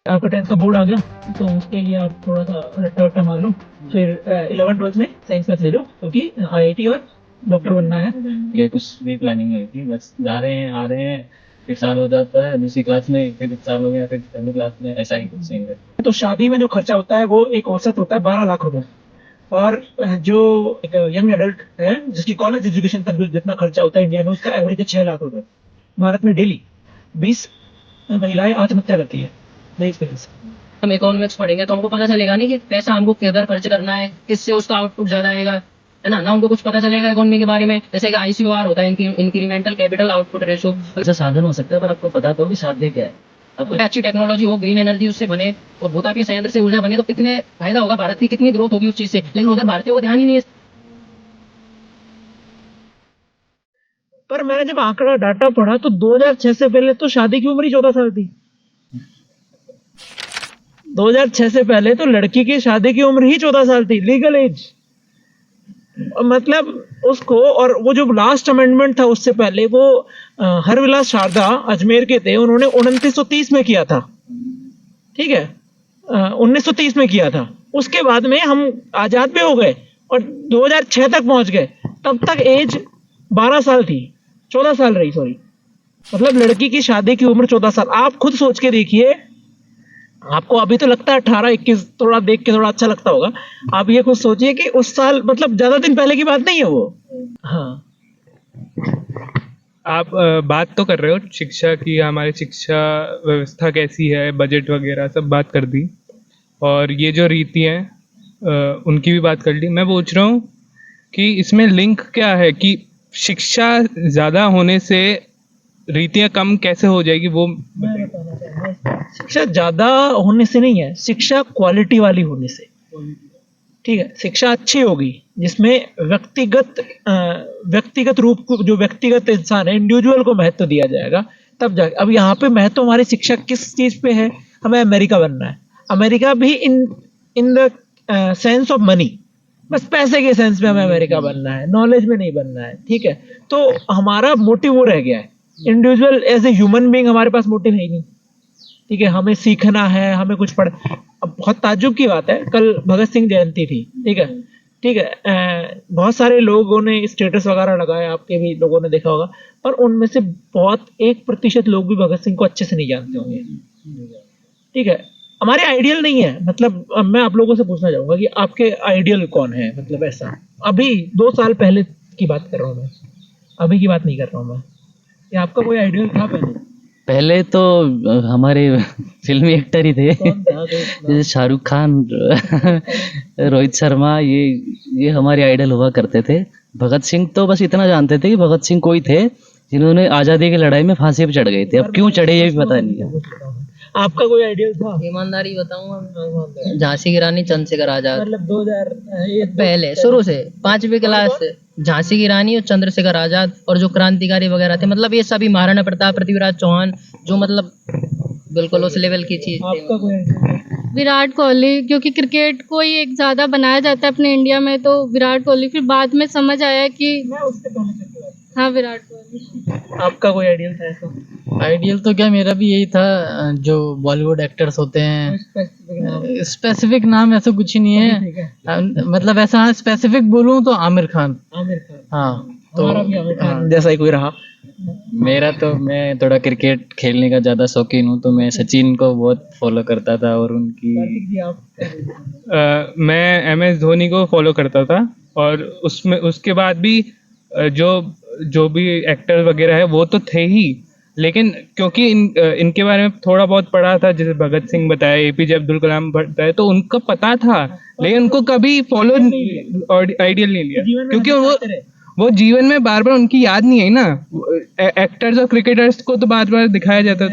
आपका 10th का board आ गया तो उसके लिए आप थोड़ा सा रट्टा वट्टा मार लो, फिर 11th 12th में साइंस मैथ ले लो क्योंकि IIT और डॉक्टर बनना है। ये कुछ भी प्लानिंग नहीं थी, बस जा रहे हैं आ रहे हैं, फिर साल हो जाता है दूसरी क्लास में, फिर साल हो गया, फिर पहली क्लास में, ऐसा ही कुछ सीन है। तो शादी में जो खर्चा होता है वो एक औसत होता है 12 लाख रुपए, और जो एक यंग एडल्ट है जिसकी कॉलेज एजुकेशन तक जितना खर्चा होता है इंडिया में, उसका एवरेज है 6 लाख रुपए। भारत में डेली 20 महिलाएं आत्महत्या करती है नहीं इसकी वजह से। हम इकोनॉमिक्स पढ़ेंगे तो हमको पता चलेगा नहीं कि पैसा हमको किधर खर्च करना है, किससे उसका आउटपुट ज्यादा आएगा, है ना हमको कुछ पता चलेगा इकोनॉमी के बारे में। जैसे कि ICOR होता है, इंक्रीमेंटल कैपिटल आउटपुट रेशो। ऐसा साधन हो सकता है पर आपको पता तो हो कि साध्य क्या है। आपको अच्छी टेक्नोलॉजी हो, ग्रीन एनर्जी उससे बने और भूतापीय संयंत्र से ऊर्जा बने तो कितने फायदा होगा, भारत की कितनी ग्रोथ होगी उस चीज से, लेकिन उधर भारतीयों को ध्यान ही नहीं है। पर मैंने जब आंकड़ा डाटा पढ़ा तो 2006 से पहले तो शादी की उम्र ही 14 साल थी। 2006 से पहले तो लड़की की शादी की उम्र ही 14 साल थी, लीगल एज। मतलब उसको, और वो जो लास्ट अमेंडमेंट था उससे पहले वो हरविलास शारदा अजमेर के थे, उन्होंने 2930 में किया था, ठीक है, 1930 में किया था। उसके बाद में हम आजाद भी हो गए और 2006 तक पहुंच गए, तब तक एज 12 साल थी, 14 साल रही, सॉरी, मतलब लड़की की शादी की उम्र 14 साल। आप खुद सोच के देखिए, आपको अभी तो लगता है 18-21, थोड़ा देख के थोड़ा अच्छा लगता होगा, आप ये खुद सोचिए कि उस साल, मतलब ज्यादा दिन पहले की बात नहीं है वो। हाँ, आप बात तो कर रहे हो शिक्षा की, हमारी शिक्षा व्यवस्था कैसी है, बजट वगैरह सब बात कर दी, और ये जो रीति हैं उनकी भी बात कर ली। मैं पूछ रहा हूँ कि इसमें लिंक क्या है कि शिक्षा ज़्यादा होने से रीतियाँ कम कैसे हो जाएगी वो। शिक्षा ज्यादा होने से नहीं है, शिक्षा क्वालिटी वाली होने से, ठीक है। शिक्षा अच्छी होगी जिसमें व्यक्तिगत रूप को, जो व्यक्तिगत इंसान है, इंडिविजुअल को महत्व दिया जाएगा, तब जाके। अब यहाँ पे महत्व हमारी शिक्षा किस चीज पे है, हमें अमेरिका बनना है, अमेरिका भी in the sense of money, बस पैसे के सेंस में हमें अमेरिका बनना है, नॉलेज में नहीं बनना है, ठीक है। तो हमारा मोटिव वो रह गया है, individual as a human being हमारे पास मोटिव है ही नहीं, ठीक है। हमें सीखना है, हमें कुछ पढ़। अब बहुत ताज्जुब की बात है, कल भगत सिंह जयंती थी, ठीक है, ठीक है, बहुत सारे लोगों ने स्टेटस वगैरह लगाया, आपके भी लोगों ने देखा होगा, पर उनमें से बहुत 1% लोग भी भगत सिंह को अच्छे से नहीं जानते होंगे, ठीक है। हमारे आइडियल नहीं है, मतलब मैं आप लोगों से पूछना चाहूंगा कि आपके आइडियल कौन है, मतलब ऐसा अभी 2 साल पहले की बात कर रहा हूँ मैं, अभी की बात नहीं कर रहा हूँ मैं, या आपका कोई आइडियल था पहले? पहले तो हमारे फिल्मी एक्टर ही थे, जैसे शाहरुख खान, रोहित शर्मा, ये हमारे आइडल हुआ करते थे। भगत सिंह तो बस इतना जानते थे कि भगत सिंह कोई थे जिन्होंने आज़ादी की लड़ाई में फांसी पे चढ़ गए थे, अब क्यों चढ़े ये भी पता नहीं है। आपका कोई आइडियल था? ईमानदारी बताऊंगा, झांसी की रानी चंद्रशेखर आजाद, मतलब 2000 पहले शुरू से 5वीं क्लास से झांसी की रानी और चंद्रशेखर आजाद, और जो क्रांतिकारी वगैरह थे, मतलब ये सभी, महाराणा प्रताप, पृथ्वीराज चौहान, जो मतलब बिल्कुल उस लेवल की चीज थी। आपका कोई आइडियल? विराट कोहली, क्योंकि क्रिकेट को ही एक ज़्यादा बनाया जाता है अपने इंडिया में, तो विराट कोहली। फिर बाद में समझ आया कि मैं उससे पहले से बात। हाँ, विराट कोहली। आपका कोई आइडियल था ऐसा? आइडियल तो क्या, मेरा भी यही था, जो बॉलीवुड एक्टर्स होते हैं, स्पेसिफिक नाम ऐसा कुछ ही नहीं है, मतलब ऐसा स्पेसिफिक बोलूं तो आमिर खान। आमिर खान, हाँ, तो हमारा भी आमिर खान जैसा ही कोई रहा। मेरा तो, मैं थोड़ा क्रिकेट खेलने का ज़्यादा शौकीन हूँ, तो मैं सचिन को बहुत फॉलो करता था, और उनकी कार्तिक जी, आप? मैं MS धोनी को फॉलो करता था, और उसमें उसके बाद भी जो भी एक्टर वगैरह है वो तो थे ही, लेकिन क्योंकि इनके बारे में थोड़ा बहुत पढ़ा था, जैसे भगत सिंह बताया, APJ अब्दुल कलाम बताया, तो उनका पता था, लेकिन उनको कभी फॉलो आइडियल नहीं लिया, क्योंकि वो जीवन में बार बार उनकी याद नहीं आई ना। एक्टर्स और क्रिकेटर्स को तो बार बार दिखाया जाता।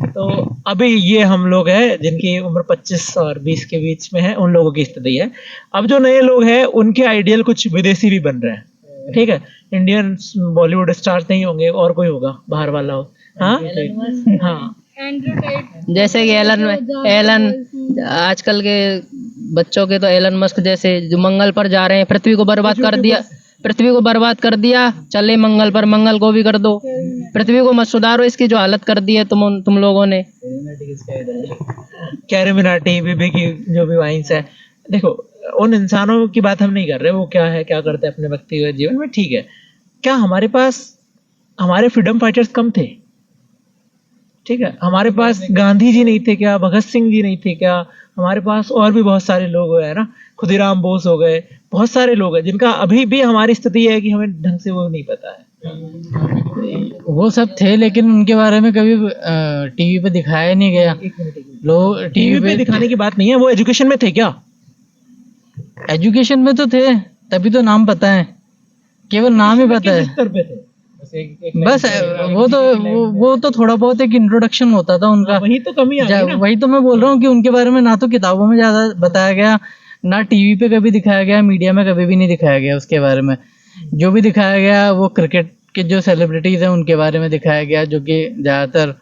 तो अभी ये हम लोग हैं जिनकी उम्र 25 और 20 के बीच में है, उन लोगों की स्थिति है। अब जो नए लोग हैं उनके आइडियल कुछ विदेशी भी बन रहे हैं, ठीक है। इंडियन बॉलीवुड स्टार नहीं होंगे, और कोई होगा बाहर वाला हो। हाँ हाँ, जैसे कि एलन आजकल के बच्चों के तो एलन मस्क जैसे, जो मंगल पर जा रहे हैं, पृथ्वी को बर्बाद कर दिया, पृथ्वी को बर्बाद कर दिया, चले मंगल पर, मंगल को भी कर दो, पृथ्वी को मत सुधारो, इसकी जो हालत कर दी है तुम लोगों ने। कैरेमिनाटी बीबी की जो भी वाइन्स है, देखो उन इंसानों की बात हम नहीं कर रहे, वो क्या है क्या करते हैं अपने व्यक्तिगत जीवन में, ठीक है। क्या हमारे पास हमारे फ्रीडम फाइटर्स कम थे? ठीक है, हमारे पास गांधी जी नहीं थे क्या? भगत सिंह जी नहीं थे क्या? हमारे पास और भी बहुत सारे लोग है ना, खुदीराम बोस हो गए, बहुत सारे लोग हैं जिनका अभी भी हमारी स्थिति है कि हमें ढंग से वो नहीं पता है। वो सब थे, लेकिन उनके बारे में कभी टीवी पे दिखाया नहीं गया। लोग टीवी पे दिखाने की बात नहीं है, वो एजुकेशन में थे क्या? एजुकेशन में तो थे, तभी तो नाम पता है, केवल नाम ही पता है। किस स्तर पे थे? बस वो तो थोड़ा बहुत एक इंट्रोडक्शन होता था उनका। वही तो कमी आ गई ना। वही तो मैं बोल रहा हूँ कि उनके बारे में ना तो किताबों में ज्यादा बताया गया, ना टीवी पे कभी दिखाया गया, मीडिया में कभी भी नहीं दिखाया गया उसके बारे में। जो भी दिखाया गया वो क्रिकेट के जो सेलिब्रिटीज हैं उनके बारे में दिखाया गया, जो कि ज्यादातर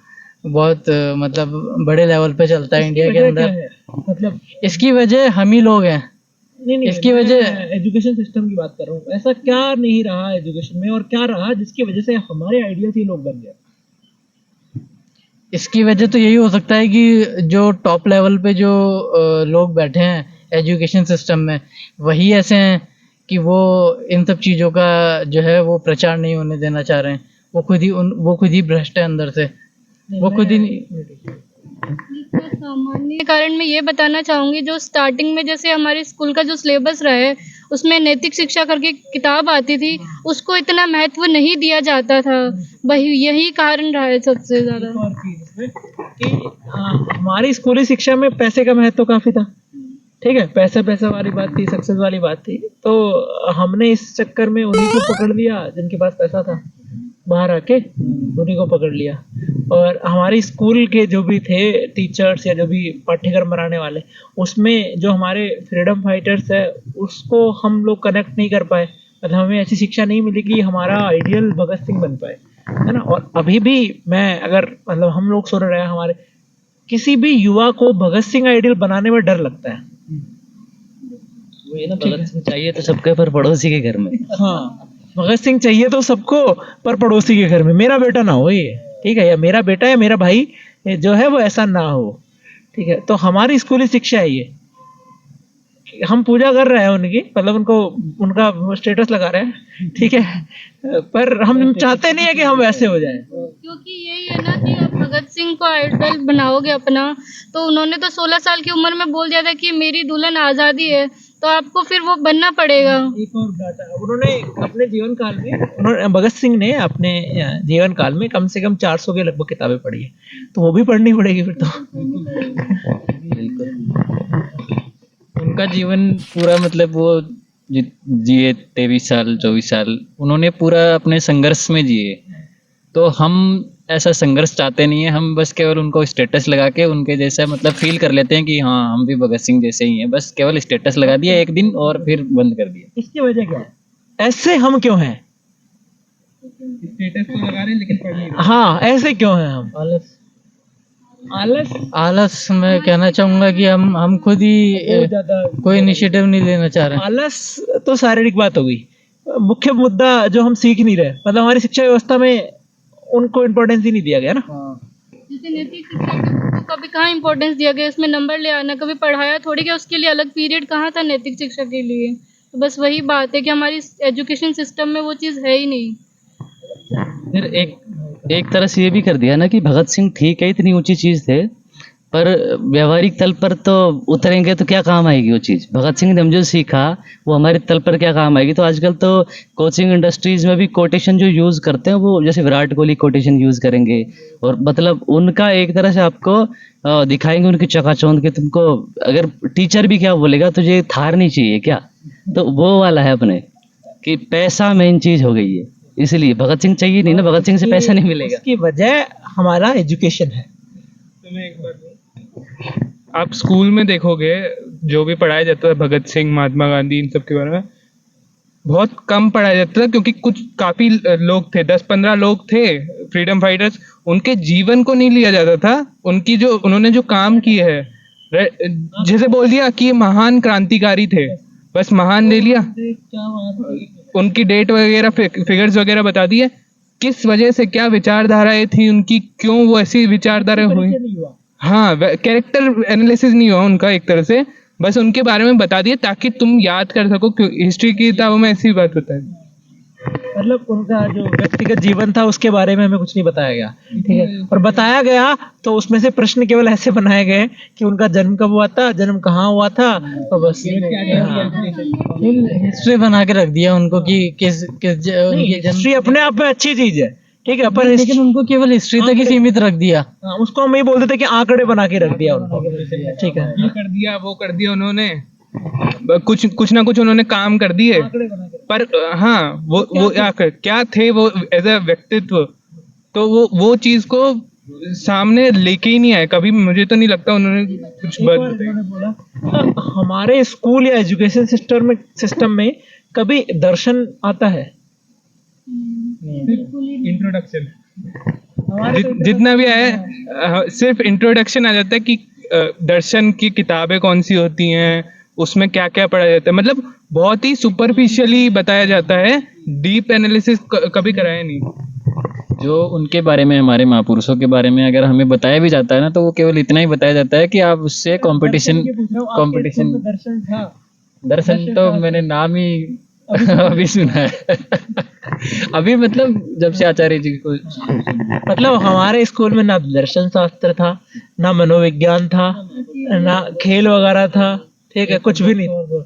बहुत मतलब बड़े लेवल पे चलता है इंडिया के अंदर। मतलब इसकी वजह हम ही लोग हैं। नहीं, इसकी वजह एजुकेशन सिस्टम की बात कर रहा हूँ। ऐसा क्या नहीं रहा एजुकेशन में और क्या रहा जिसकी वजह से हमारे आइडियल्स ही लोग बन गए? इसकी वजह तो यही हो सकता है कि जो टॉप लेवल पे जो लोग बैठे हैं एजुकेशन सिस्टम में, वही ऐसे हैं कि वो इन सब चीज़ों का जो है वो प्रचार नहीं होने देना चाह रहे हैं। वो खुद ही भ्रष्ट है अंदर से, वो खुद ही सामान्य कारण मैं ये बताना चाहूँगी, जो स्टार्टिंग में जैसे हमारे स्कूल का जो सिलेबस रहा है उसमें नैतिक शिक्षा करके किताब आती थी, उसको इतना महत्व नहीं दिया जाता था। वही यही कारण रहा है सबसे ज़्यादा। और चीज़ इसमें कि हमारी स्कूली शिक्षा में पैसे का महत्व काफ़ी था। ठीक है, पैसा वाली बात थी, सक्सेस वाली बात थी। तो हमने इस चक्कर में उन्हीं को पकड़ लिया जिनके पास पैसा था, बाहर आके उन्हीं को पकड़ लिया। और हमारी स्कूल के जो भी थे टीचर्स या जो भी पाठ्यक्रम बनाने वाले, उसमें जो हमारे फ्रीडम फाइटर्स है उसको हम लोग कनेक्ट नहीं कर पाए। मतलब हमें ऐसी शिक्षा नहीं मिली कि हमारा आइडियल भगत सिंह बन पाए, है ना। और अभी भी मैं अगर मतलब हम लोग सुन रहे हैं, हमारे किसी भी युवा को भगत सिंह आइडियल बनाने में डर लगता है। वही ना, भगत सिंह चाहिए तो सबके पर पड़ोसी के घर में। हाँ, भगत सिंह चाहिए तो सबको, पर पड़ोसी के घर में मेरा बेटा ना हो ये, ठीक है, या मेरा बेटा या मेरा भाई जो है वो ऐसा ना हो। ठीक है, तो हमारी स्कूली शिक्षा है ये। हम पूजा कर रहे हैं उनकी, मतलब उनको उनका स्टेटस लगा रहे हैं, ठीक है, पर हम चाहते नहीं है कि हम वैसे हो जाएं। क्योंकि यही है ना कि आप भगत सिंह को आइडल बनाओगे अपना, तो उन्होंने तो 16 साल की उम्र में बोल दिया था कि मेरी दुल्हन आज़ादी है, तो आपको फिर वो बनना पड़ेगा। एक और डाटा, उन्होंने अपने जीवन काल में, भगत सिंह ने अपने जीवन काल में कम से कम 400 के लगभग किताबें पढ़ी है, तो वो भी पढ़नी पड़ेगी फिर तो। उनका जीवन पूरा मतलब वो जिए 23 साल 24 साल उन्होंने पूरा अपने संघर्ष में जिए। तो हम ऐसा संघर्ष चाहते नहीं है, हम बस केवल उनको स्टेटस लगा के उनके जैसा मतलब फील कर लेते हैं कि हाँ हम भी भगत सिंह जैसे ही हैं, बस केवल स्टेटस लगा दिया एक दिन और फिर बंद कर दिया। इसकी वजह क्या है? ऐसे हम क्यों हैं? स्टेटस तो लगा रहे हैं लेकिन पढ़ नहीं रहे। हाँ, ऐसे क्यों हैं हम? आलस मैं कहना चाहूंगा कि हम खुद ही कोई इनिशिएटिव नहीं लेना चाह रहे हैं। आलस तो शारीरिक बात हो गई, मुख्य मुद्दा जो हम सीख नहीं रहे, मतलब हमारी शिक्षा व्यवस्था में उनको इम्पोर्टेंस ही नहीं दिया गया ना। जैसे नैतिक शिक्षा को कभी कहाँ इम्पोर्टेंस दिया गया, उसमें नंबर ले आना, कभी पढ़ाया थोड़ी गया, उसके लिए अलग पीरियड कहाँ था नैतिक शिक्षा के लिए। तो बस वही बात है कि हमारी एजुकेशन सिस्टम में वो चीज़ है ही नहीं। फिर एक तरह से ये भी कर दिया ना कि भगत सिंह ठीक है, इतनी ऊंची चीज थे, पर व्यवहारिक तल पर तो उतरेंगे तो क्या काम आएगी वो चीज़। भगत सिंह ने हम जो सीखा वो हमारे तल पर क्या काम आएगी। तो आजकल तो कोचिंग इंडस्ट्रीज में भी कोटेशन जो यूज़ करते हैं वो जैसे विराट कोहली कोटेशन यूज़ करेंगे, और मतलब उनका एक तरह से आपको दिखाएंगे उनकी चकाचौंध के, तुमको अगर टीचर भी क्या बोलेगा तुझे थार नहीं चाहिए क्या, तो वो वाला है अपने कि पैसा मेन चीज़ हो गई है, इसलिए भगत सिंह चाहिए नहीं ना, भगत सिंह से पैसा नहीं मिलेगा। उसकी वजह हमारा एजुकेशन है। आप स्कूल में देखोगे जो भी पढ़ाया जाता है भगत सिंह, महात्मा गांधी, इन सब के बारे में बहुत कम पढ़ाया जाता था, क्योंकि कुछ काफी लोग थे, 10-15 लोग थे फ्रीडम फाइटर्स, उनके जीवन को नहीं लिया जाता था, उनकी जो उन्होंने जो काम किए है, जैसे बोल दिया कि ये महान क्रांतिकारी थे, बस महान ले लिया, उनकी डेट वगैरह फिगर्स वगैरह बता दिए, किस वजह से, क्या विचारधाराएं थी उनकी, क्यों वो ऐसी विचारधारा हुई। हाँ, कैरेक्टर एनालिसिस नहीं हुआ उनका एक तरह से, बस उनके बारे में बता दिए ताकि तुम याद कर सको। हिस्ट्री की किताबों में ऐसी बात होता है। मतलब उनका जो व्यक्तिगत जीवन था उसके बारे में हमें कुछ नहीं बताया गया, ठीक है। और बताया गया तो उसमें से प्रश्न केवल ऐसे बनाए गए कि उनका जन्म कब हुआ था, जन्म कहाँ हुआ था, और बस हिस्ट्री बना के रख दिया उनको कि किस किस उनके जन्म, हिस्ट्री अपने आप में अच्छी चीज है, ठीक है, पर लेकिन उनको केवल हिस्ट्री तक ही सीमित रख दिया। उसको हम ये बोलते थे कि आंकड़े बना के रख दिया उनको, ठीक है। ये कर दिया, वो कर दिया उन्होंने, कुछ ना कुछ उन्होंने काम कर दिए, पर हाँ वो क्या थे वो एज अ व्यक्तित्व, तो वो चीज को सामने लेके ही नहीं आए कभी। मुझे तो नहीं लगता उन्होंने कुछ बोला। हमारे स्कूल या एजुकेशन सिस्टम में कभी दर्शन आता है? इंट्रोडक्शन जितना भी है, सिर्फ इंट्रोडक्शन आ जाता है कि दर्शन की किताबें कौन सी होती हैं, उसमें क्या क्या पढ़ा जाता है, मतलब बहुत ही सुपरफिशियली बताया जाता है, डीप एनालिसिस कभी कराया नहीं। जो उनके बारे में, हमारे महापुरुषों के बारे में अगर हमें बताया भी जाता है ना, तो वो केवल इतना ही बताया जाता है कि आप उससे कंपटीशन दर्शन तो मैंने नाम ही अभी सुना है अभी, मतलब जब से आचार्य जी को, मतलब हमारे स्कूल में ना दर्शन शास्त्र था, ना मनोविज्ञान था, ना खेल वगैरह था, ठीक है, कुछ भी नहीं था।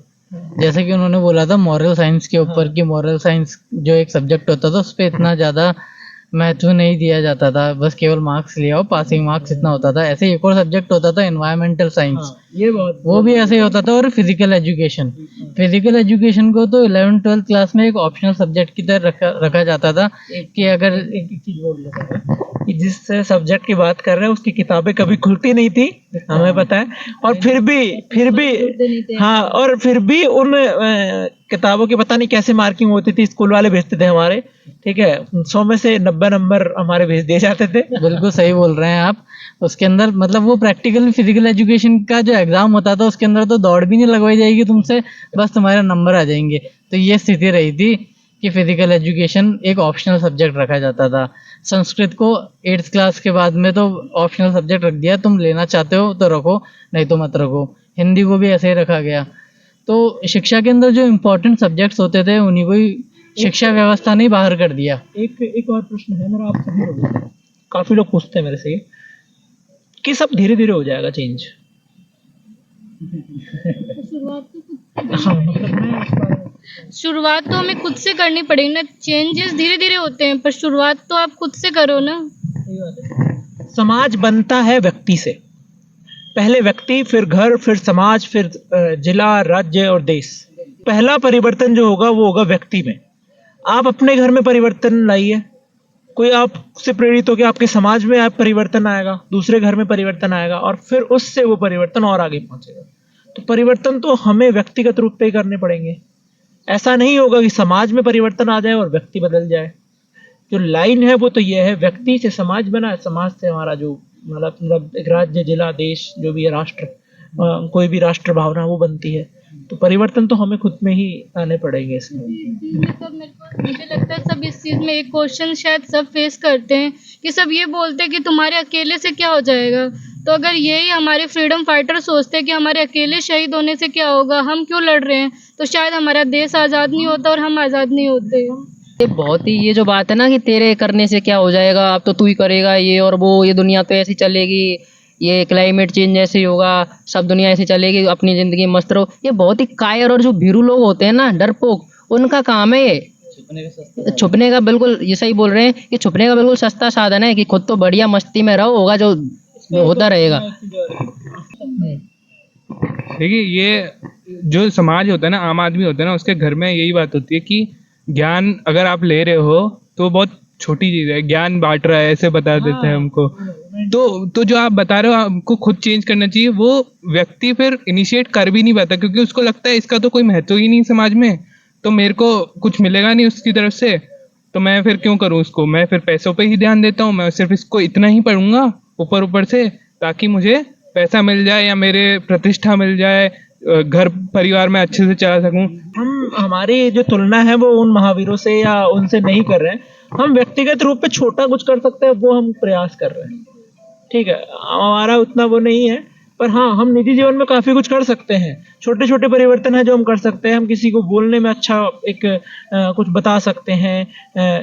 जैसे कि उन्होंने बोला था मॉरल साइंस के ऊपर, कि मॉरल साइंस जो एक सब्जेक्ट होता था उस पर इतना ज्यादा महत्व नहीं दिया जाता था, बस केवल मार्क्स ले आओ, पासिंग मार्क्स इतना होता था। ऐसे एक और सब्जेक्ट होता था एनवायरमेंटल साइंस, ये बहुत वो भी ऐसे ही होता था। और फिजिकल एजुकेशन को तो 11th-12th क्लास में एक ऑप्शनल सब्जेक्ट की तरह रखा जाता था कि अगर एक चीज बोल लेता था कि जिस सब्जेक्ट की बात कर रहे हैं उसकी किताबें कभी खुलती नहीं थी, हमें पता है, और फिर भी हाँ, और फिर भी उन किताबों की पता नहीं कैसे मार्किंग होती थी, स्कूल वाले भेजते थे हमारे, ठीक है, 100 में से 90 नंबर हमारे भेज दिए जाते थे। बिल्कुल सही बोल रहे हैं आप। उसके अंदर मतलब वो प्रैक्टिकल फिजिकल एजुकेशन का जो एग्जाम होता था उसके अंदर तो दौड़ भी नहीं लगवाई जाएगी तुमसे, बस तुम्हारे नंबर आ जाएंगे। तो ये स्थिति रही थी कि फिजिकल एजुकेशन एक ऑप्शनल सब्जेक्ट रखा जाता था। संस्कृत को 8th क्लास के बाद में तो ऑप्शनल सब्जेक्ट रख दिया, तुम लेना चाहते हो तो रखो, नहीं तो मत रखो। हिंदी को भी ऐसे ही रखा गया। तो शिक्षा के अंदर जो इम्पोर्टेंट सब्जेक्ट्स होते थे उन्हीं को ही शिक्षा व्यवस्था ने बाहर कर दिया। एक और प्रश्न है मेरा आप सभी लोगों से, काफी लोग पूछते हैं मेरे से कि सब धीरे धीरे हो जाएगा चेंज। शुरुआत तो हमें खुद से करनी पड़ेगी ना। चेंजेस धीरे धीरे होते हैं पर शुरुआत तो आप खुद से करो ना। समाज बनता है व्यक्ति से, पहले व्यक्ति, फिर घर, फिर समाज, फिर जिला, राज्य और देश। पहला परिवर्तन जो होगा वो होगा व्यक्ति में। आप अपने घर में परिवर्तन लाइए, कोई आपसे प्रेरित होकर आपके समाज में आप परिवर्तन आएगा, दूसरे घर में परिवर्तन आएगा, और फिर उससे वो परिवर्तन और आगे पहुंचेगा। तो परिवर्तन तो हमें व्यक्तिगत रूप पे ही करने पड़ेंगे। ऐसा नहीं होगा कि समाज में परिवर्तन आ जाए और व्यक्ति बदल जाए। जो लाइन है वो तो ये है, व्यक्ति से समाज बना, समाज से हमारा जो मतलब एक राज्य, जिला, देश, जो भी है राष्ट्र, कोई भी राष्ट्र भावना वो बनती है। तो परिवर्तन तो हमें खुद में ही आने पड़ेंगे इसमें। मुझे लगता है सब इस चीज में एक क्वेश्चन शायद सब फेस करते हैं कि सब ये बोलते हैं कि तुम्हारे अकेले से क्या हो जाएगा। तो अगर यही हमारे फ्रीडम फाइटर सोचते हैं कि हमारे अकेले शहीद होने से क्या होगा, हम क्यों लड़ रहे हैं, तो शायद हमारा देश आज़ाद नहीं होता और हम आज़ाद नहीं होते। ये बहुत ही, ये जो बात है ना कि तेरे करने से क्या हो जाएगा, अब तो तू ही करेगा ये और वो, ये दुनिया तो ऐसी चलेगी, ये क्लाइमेट चेंज ऐसे ही होगा, सब दुनिया ऐसे चलेगी, अपनी ज़िंदगी में मस्त रहो, ये बहुत ही कायर और जो भीरू लोग होते हैं ना, डरपोक, उनका काम है ये छुपने का। बिल्कुल ये सही बोल रहे हैं कि छुपने का बिल्कुल सस्ता साधन है कि खुद तो बढ़िया मस्ती में रहो, होगा जो होता रहेगा। देखिए, ये जो समाज होता है ना, आम आदमी होता है ना, उसके घर में यही बात होती है कि ज्ञान अगर आप ले रहे हो तो बहुत छोटी चीज है, ज्ञान बांट रहा है, ऐसे बता देते हैं हमको। तो जो आप बता रहे हो आपको खुद चेंज करना चाहिए, वो व्यक्ति फिर इनिशिएट कर भी नहीं पाता, क्योंकि उसको लगता है इसका तो कोई महत्व ही नहीं समाज में, तो मेरे को कुछ मिलेगा नहीं उसकी तरफ से, तो मैं फिर क्यों करूँ उसको, मैं फिर पैसों पे ही ध्यान देता हूँ, मैं सिर्फ इसको इतना ही पढ़ूंगा ऊपर ऊपर से, ताकि मुझे पैसा मिल जाए या मेरे प्रतिष्ठा मिल जाए, घर परिवार में अच्छे से चला सकूं। हम हमारी जो तुलना है वो उन महावीरों से या उनसे नहीं कर रहे हैं, हम व्यक्तिगत रूप पे छोटा कुछ कर सकते हैं वो हम प्रयास कर रहे हैं, ठीक है। हमारा उतना वो नहीं है, पर हाँ हम निजी जीवन में काफ़ी कुछ कर सकते हैं। छोटे छोटे परिवर्तन है जो हम कर सकते हैं। हम किसी को बोलने में अच्छा एक कुछ बता सकते हैं,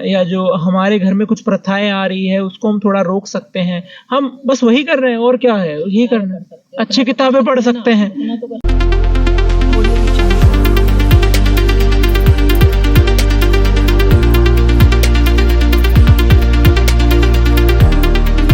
या जो हमारे घर में कुछ प्रथाएं आ रही है उसको हम थोड़ा रोक सकते हैं। हम बस वही कर रहे हैं, और क्या है, यही करना है। अच्छी किताबें पढ़ सकते हैं।